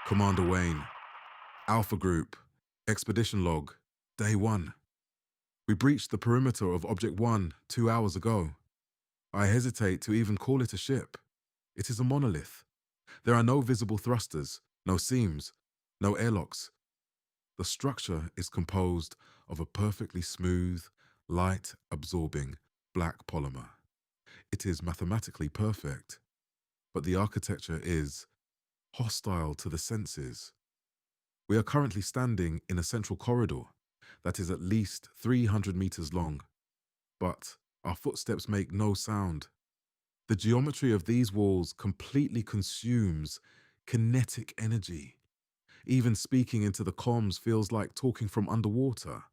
Commander Wayne, Alpha Group, Expedition Log, Day 1. We breached the perimeter of Object 1 2 hours ago. I hesitate to even call it a ship. It is a monolith. There are no visible thrusters, no seams, no airlocks. The structure is composed of a perfectly smooth, light-absorbing black polymer. It is mathematically perfect, but the architecture is hostile to the senses. We are currently standing in a central corridor that is at least 300 meters long, but our footsteps make no sound. The geometry of these walls completely consumes kinetic energy. Even speaking into the comms feels like talking from underwater.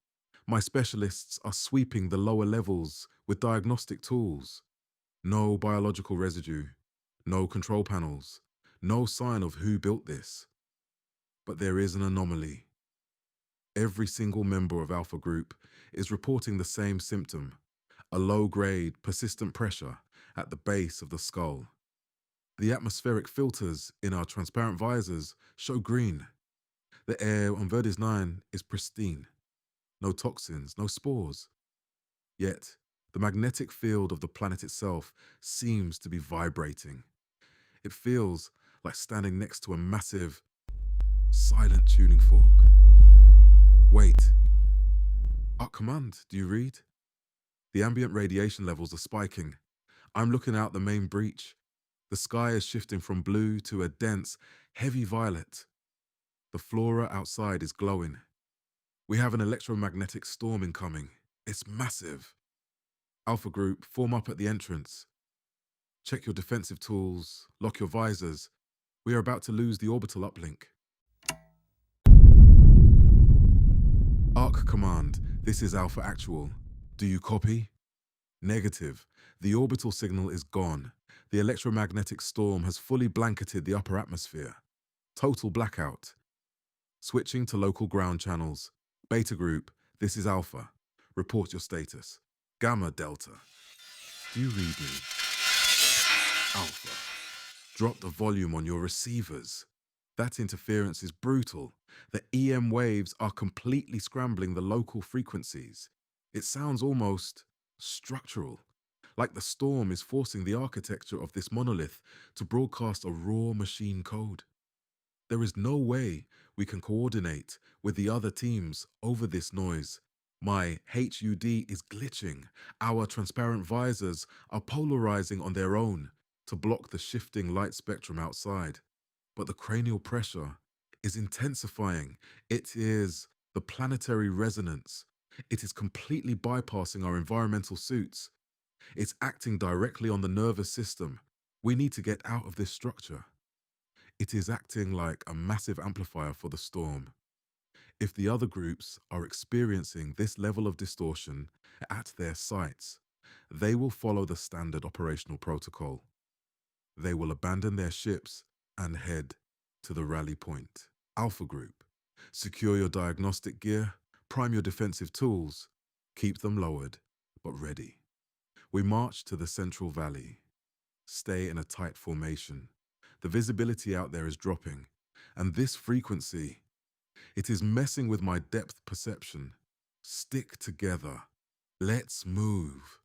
My specialists are sweeping the lower levels with diagnostic tools. No biological residue, no control panels, no sign of who built this. But there is an anomaly. Every single member of Alpha Group is reporting the same symptom, a low-grade, persistent pressure at the base of the skull. The atmospheric filters in our transparent visors show green. The air on Verdes 9 is pristine. No toxins, no spores. Yet, the magnetic field of the planet itself seems to be vibrating. It feels like standing next to a massive, silent tuning fork. Wait. Our command, do you read? The ambient radiation levels are spiking. I'm looking out the main breach. The sky is shifting from blue to a dense, heavy violet. The flora outside is glowing. We have an electromagnetic storm incoming. It's massive. Alpha Group, form up at the entrance. Check your defensive tools, lock your visors. We are about to lose the orbital uplink. Arc Command, this is Alpha Actual. Do you copy? Negative. The orbital signal is gone. The electromagnetic storm has fully blanketed the upper atmosphere. Total blackout. Switching to local ground channels. Beta Group, this is Alpha. Report your status. Gamma Delta. Do you read me? Alpha. Drop the volume on your receivers. That interference is brutal. The EM waves are completely scrambling the local frequencies. It sounds almost structural, like the storm is forcing the architecture of this monolith to broadcast a raw machine code. There is no way we can coordinate with the other teams over this noise. My HUD is glitching. Our transparent visors are polarizing on their own to block the shifting light spectrum outside. But the cranial pressure is intensifying. It is the planetary resonance. It is completely bypassing our environmental suits. It's acting directly on the nervous system. We need to get out of this structure. It is acting like a massive amplifier for the storm. If the other groups are experiencing this level of distortion at their sites, they will follow the standard operational protocol. They will abandon their ships and head to the rally point. Alpha Group, secure your diagnostic gear, prime your defensive tools, keep them lowered, but ready. We march to the central valley. Stay in a tight formation. The visibility out there is dropping, and this frequency, it is messing with my depth perception. Stick together. Let's move.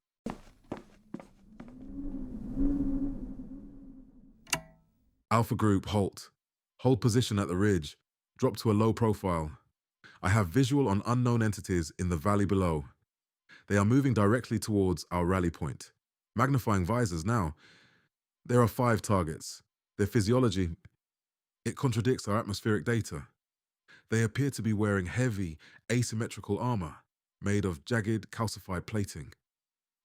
Alpha Group, halt. Hold position at the ridge. Drop to a low profile. I have visual on unknown entities in the valley below. They are moving directly towards our rally point. Magnifying visors now. There are 5 targets. Their physiology, it contradicts our atmospheric data. They appear to be wearing heavy, asymmetrical armor made of jagged, calcified plating,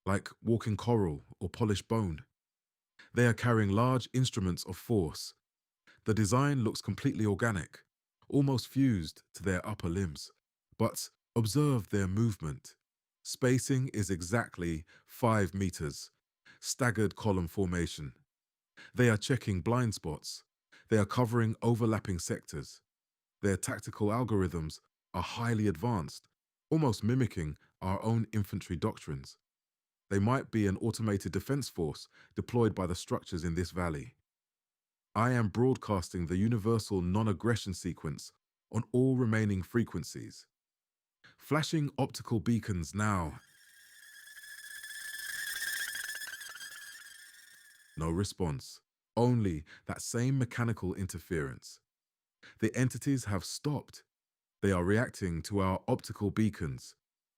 like walking coral or polished bone. They are carrying large instruments of force. The design looks completely organic, almost fused to their upper limbs. But observe their movement. Spacing is exactly 5 meters. Staggered column formation. They are checking blind spots. They are covering overlapping sectors. Their tactical algorithms are highly advanced, almost mimicking our own infantry doctrines. They might be an automated defense force deployed by the structures in this valley. I am broadcasting the universal non-aggression sequence on all remaining frequencies. Flashing optical beacons now. No response. Only that same mechanical interference. The entities have stopped. They are reacting to our optical beacons.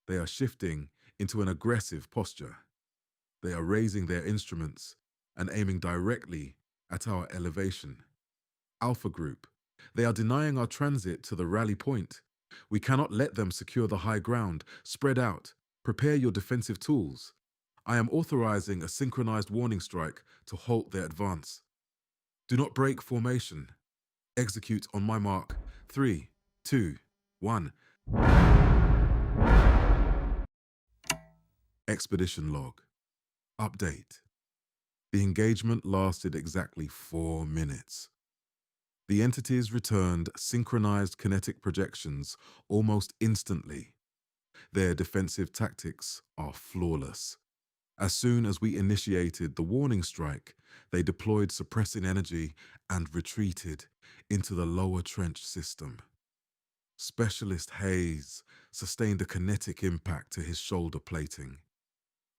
They are shifting into an aggressive posture. They are raising their instruments and aiming directly at our elevation. Alpha Group. They are denying our transit to the rally point. We cannot let them secure the high ground. Spread out. Prepare your defensive tools. I am authorizing a synchronized warning strike to halt their advance. Do not break formation. Execute on my mark. 3, 2, 1. Expedition log. Update. The engagement lasted exactly 4 minutes. The entities returned synchronized kinetic projections almost instantly. Their defensive tactics are flawless. As soon as we initiated the warning strike, they deployed suppressing energy and retreated into the lower trench system. Specialist Hayes sustained a kinetic impact to his shoulder plating.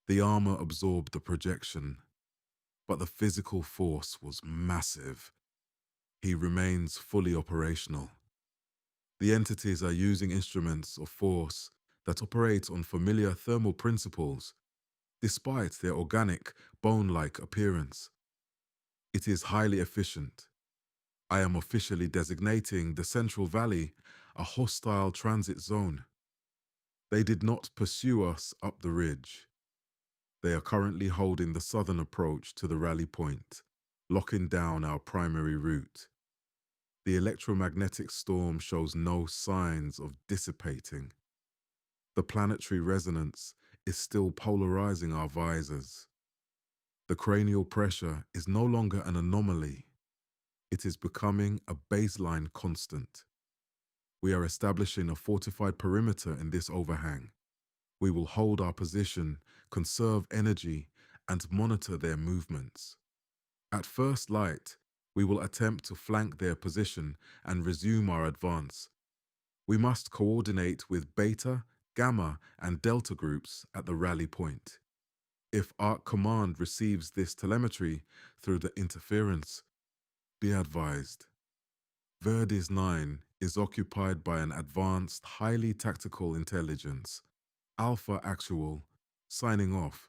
The armor absorbed the projection, but the physical force was massive. He remains fully operational. The entities are using instruments of force that operate on familiar thermal principles, despite their organic, bone-like appearance. It is highly efficient. I am officially designating the Central Valley a hostile transit zone. They did not pursue us up the ridge. They are currently holding the southern approach to the rally point, locking down our primary route. The electromagnetic storm shows no signs of dissipating. The planetary resonance is still polarizing our visors. The cranial pressure is no longer an anomaly. It is becoming a baseline constant. We are establishing a fortified perimeter in this overhang. We will hold our position, conserve energy, and monitor their movements. At first light, we will attempt to flank their position and resume our advance. We must coordinate with Beta, Gamma, and Delta groups at the rally point. If Arc Command receives this telemetry through the interference, be advised. Verdes 9 is occupied by an advanced, highly tactical intelligence. Alpha Actual, signing off.